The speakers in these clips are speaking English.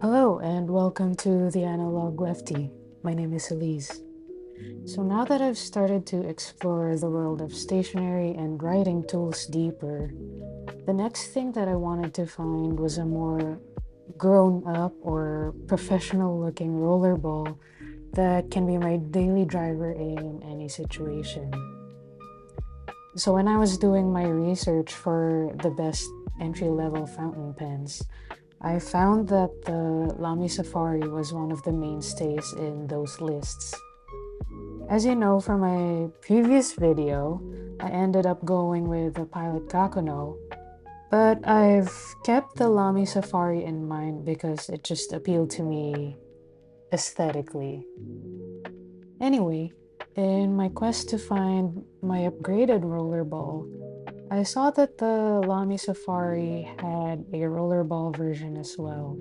Hello and welcome to the Analog Leftie. My name is Elise. So now that I've started to explore the world of stationery and writing tools deeper, the next thing that I wanted to find was a more grown up or professional looking rollerball that can be my daily driver in any situation. So when I was doing my research for the best entry level fountain pens, I found that the Lamy Safari was one of the mainstays in those lists. As you know from my previous video, I ended up going with the Pilot Kakuno, but I've kept the Lamy Safari in mind because it just appealed to me aesthetically. Anyway, in my quest to find my upgraded rollerball, I saw that the Lamy Safari had a rollerball version as well.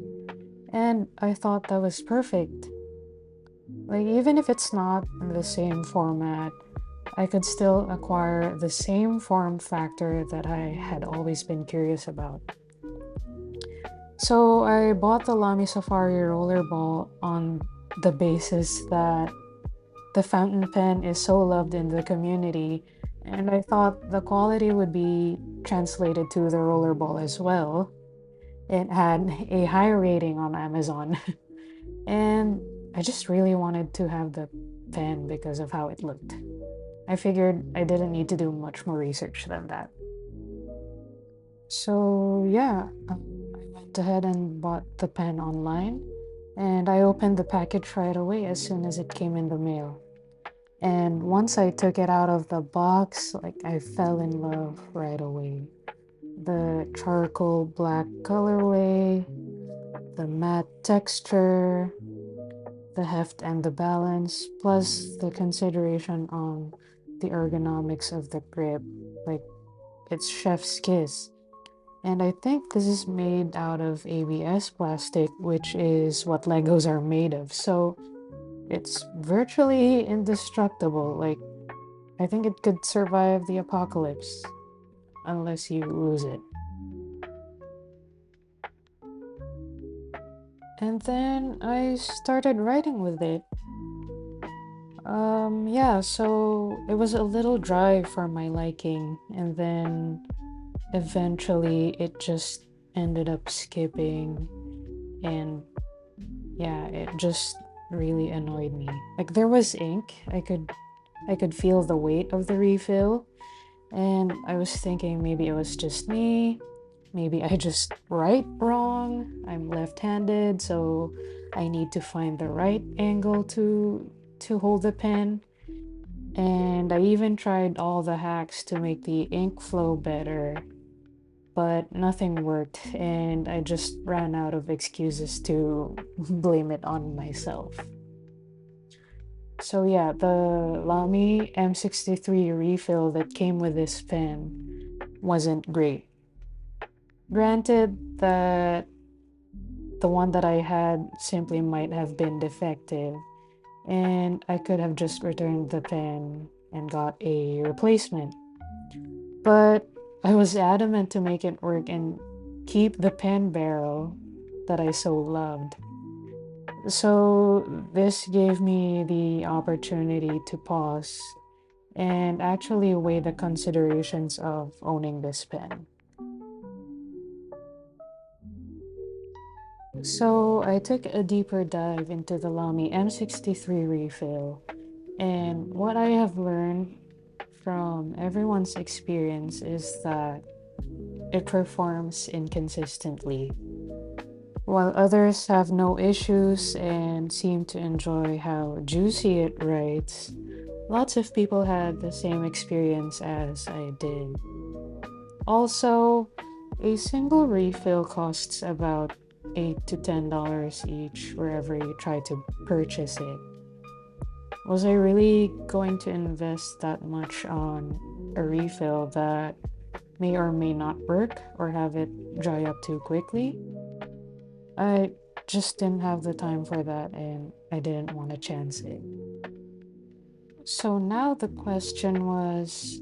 And I thought that was perfect. Like, even if it's not in the same format, I could still acquire the same form factor that I had always been curious about. So I bought the Lamy Safari Rollerball on the basis that the fountain pen is so loved in the community, and I thought the quality would be translated to the rollerball as well. It had a high rating on Amazon. And I just really wanted to have the pen because of how it looked. I figured I didn't need to do much more research than that. So, yeah, I went ahead and bought the pen online, and I opened the package right away as soon as it came in the mail. And once I took it out of the box, like I fell in love right away. The charcoal black colorway, the matte texture, the heft and the balance, plus the consideration on the ergonomics of the grip. Like, it's chef's kiss. And I think this is made out of ABS plastic, which is what Legos are made of. So it's virtually indestructible. Like, I think it could survive the apocalypse unless you lose it. And then I started writing with it. Yeah, so it was a little dry for my liking, and then eventually it just ended up skipping, and yeah, it just really annoyed me. Like there was ink, I could feel the weight of the refill, and I was thinking maybe it was just me, maybe I just write wrong. I'm left-handed, so I need to find the right angle to hold the pen. And I even tried all the hacks to make the ink flow better, but nothing worked, and I just ran out of excuses to blame it on myself. So yeah, the Lamy M63 refill that came with this pen wasn't great. Granted that the one that I had simply might have been defective, and I could have just returned the pen and got a replacement. But I was adamant to make it work and keep the pen barrel that I so loved. So this gave me the opportunity to pause and actually weigh the considerations of owning this pen. So I took a deeper dive into the Lamy M63 refill, and what I have learned from everyone's experience is that it performs inconsistently. While others have no issues and seem to enjoy how juicy it writes, lots of people had the same experience as I did. Also, a single refill costs about $8 to $10 each wherever you try to purchase it. Was I really going to invest that much on a refill that may or may not work or have it dry up too quickly? I just didn't have the time for that, and I didn't want to chance it. So now the question was,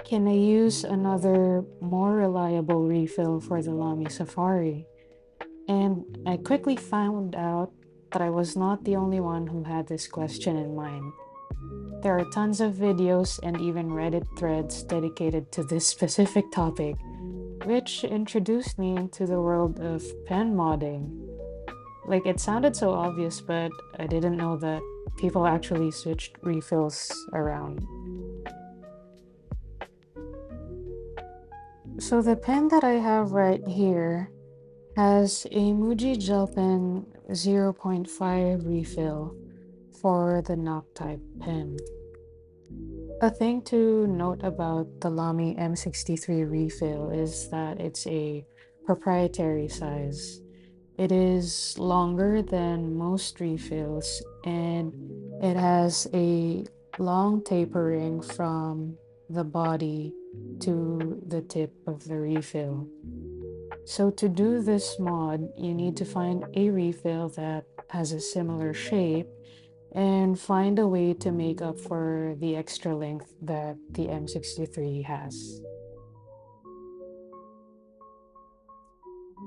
can I use another more reliable refill for the Lamy Safari? And I quickly found out that I was not the only one who had this question in mind. There are tons of videos and even Reddit threads dedicated to this specific topic, which introduced me into the world of pen modding. Like, it sounded so obvious, but I didn't know that people actually switched refills around. So the pen that I have right here has a Muji Gel Pen 0.5 refill for the knock type pen. A thing to note about the Lamy M63 refill is that it's a proprietary size. It is longer than most refills and it has a long tapering from the body to the tip of the refill. So to do this mod, you need to find a refill that has a similar shape and find a way to make up for the extra length that the M63 has.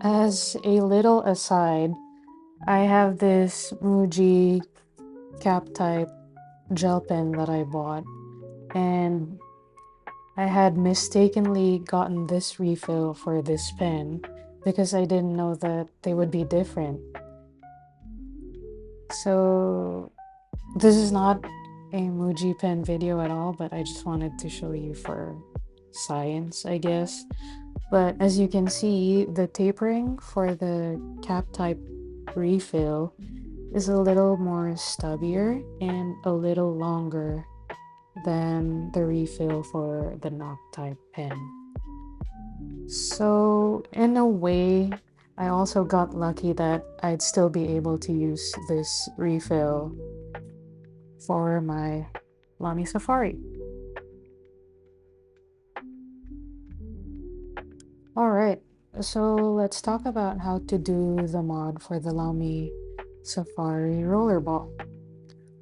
As a little aside, I have this Muji cap type gel pen that I bought, and I had mistakenly gotten this refill for this pen because I didn't know that they would be different. So this is not a Muji pen video at all, but I just wanted to show you for science, I guess. But as you can see, the tapering for the cap type refill is a little more stubbier and a little longer than the refill for the knock type pen. So in a way, I also got lucky that I'd still be able to use this refill for my Lamy Safari. Alright, so let's talk about how to do the mod for the Lamy Safari Rollerball.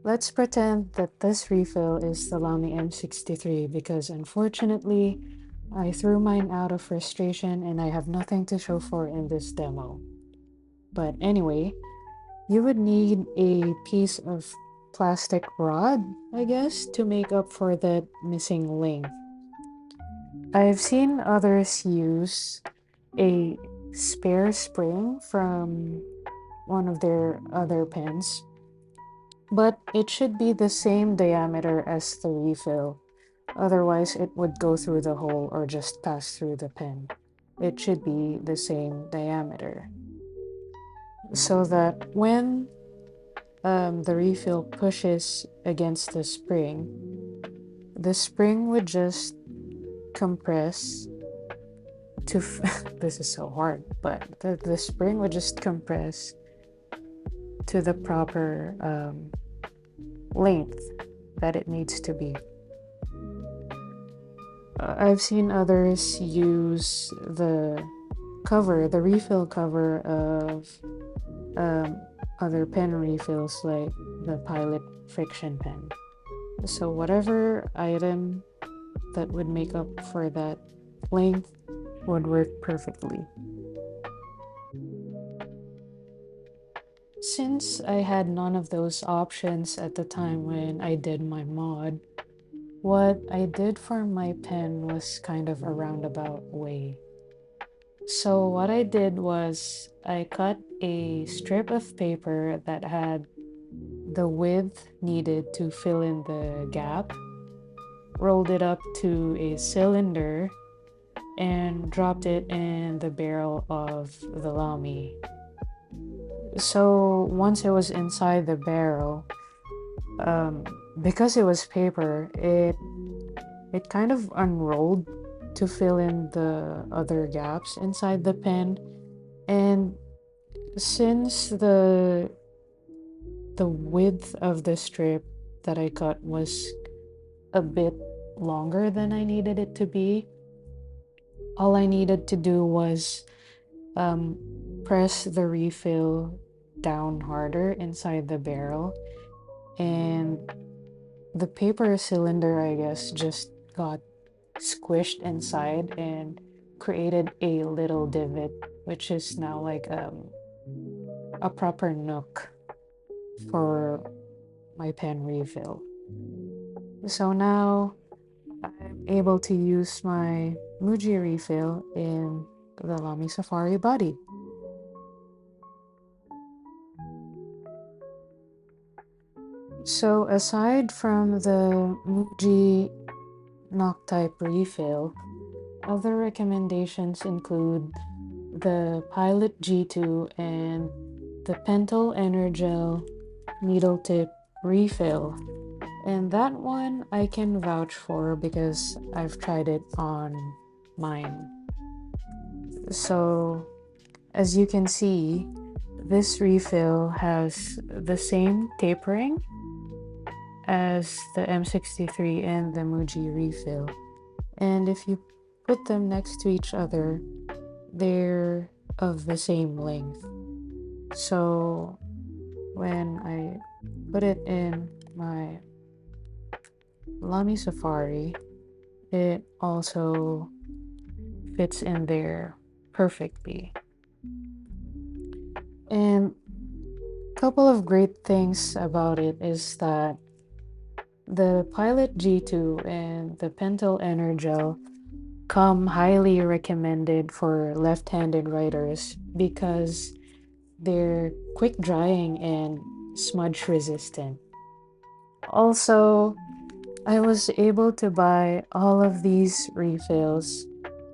Let's pretend that this refill is the Lamy M63 because unfortunately, I threw mine out of frustration and I have nothing to show for in this demo. But anyway, you would need a piece of plastic rod, I guess, to make up for that missing length. I've seen others use a spare spring from one of their other pens, but it should be the same diameter as the refill. Otherwise, it would go through the hole or just pass through the pen. It should be the same diameter. So that when the refill pushes against the spring would just compress to this is so hard, but the spring would just compress to the proper length that it needs to be. I've seen others use the refill cover of other pen refills like the Pilot friction pen. So whatever item that would make up for that length would work perfectly. Since I had none of those options at the time when I did my mod, what I did for my pen was kind of a roundabout way. So what I did was I cut a strip of paper that had the width needed to fill in the gap, rolled it up to a cylinder, and dropped it in the barrel of the Lamy. So once it was inside the barrel, because it was paper, it kind of unrolled to fill in the other gaps inside the pen. And since the width of the strip that I cut was a bit longer than I needed it to be, all I needed to do was press the refill down harder inside the barrel, and the paper cylinder, I guess, just got squished inside and created a little divot, which is now like a proper nook for my pen refill. So now I'm able to use my Muji refill in the Lamy Safari body. So aside from the Muji Nock type refill, other recommendations include the Pilot G2 and the Pentel Energel needle tip refill. And that one I can vouch for because I've tried it on mine. So as you can see, this refill has the same tapering as the M63 and the Muji refill. And if you put them next to each other, they're of the same length. So when I put it in my Lamy Safari, it also fits in there perfectly. And a couple of great things about it is that the Pilot G2 and the Pentel Energel come highly recommended for left-handed writers because they're quick drying and smudge resistant. Also, I was able to buy all of these refills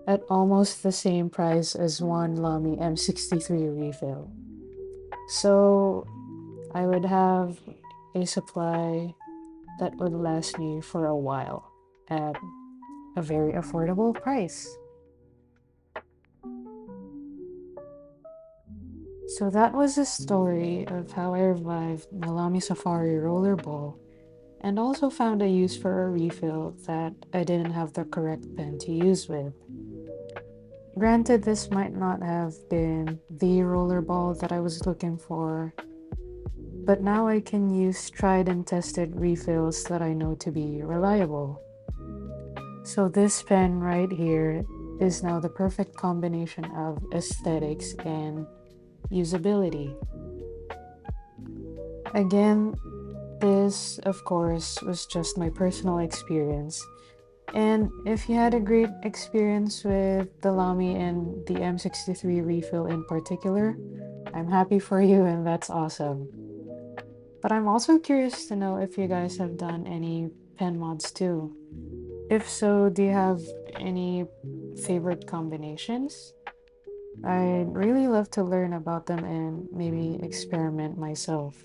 at almost the same price as one Lamy M63 refill. So I would have a supply that would last me for a while at a very affordable price. So that was a story of how I revived my Lamy Safari Rollerball and also found a use for a refill that I didn't have the correct pen to use with. Granted, this might not have been the rollerball that I was looking for, but now I can use tried and tested refills that I know to be reliable. So this pen right here is now the perfect combination of aesthetics and usability. Again, this of course was just my personal experience. And if you had a great experience with the Lamy and the M63 refill in particular, I'm happy for you and that's awesome. But I'm also curious to know if you guys have done any pen mods too. If so, do you have any favorite combinations? I'd really love to learn about them and maybe experiment myself.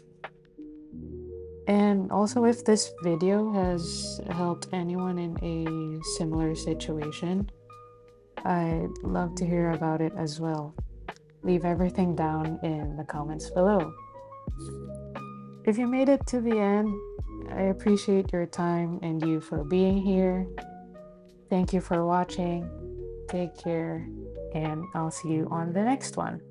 And also, if this video has helped anyone in a similar situation, I'd love to hear about it as well. Leave everything down in the comments below. If you made it to the end, I appreciate your time and you for being here. Thank you for watching. Take care, and I'll see you on the next one.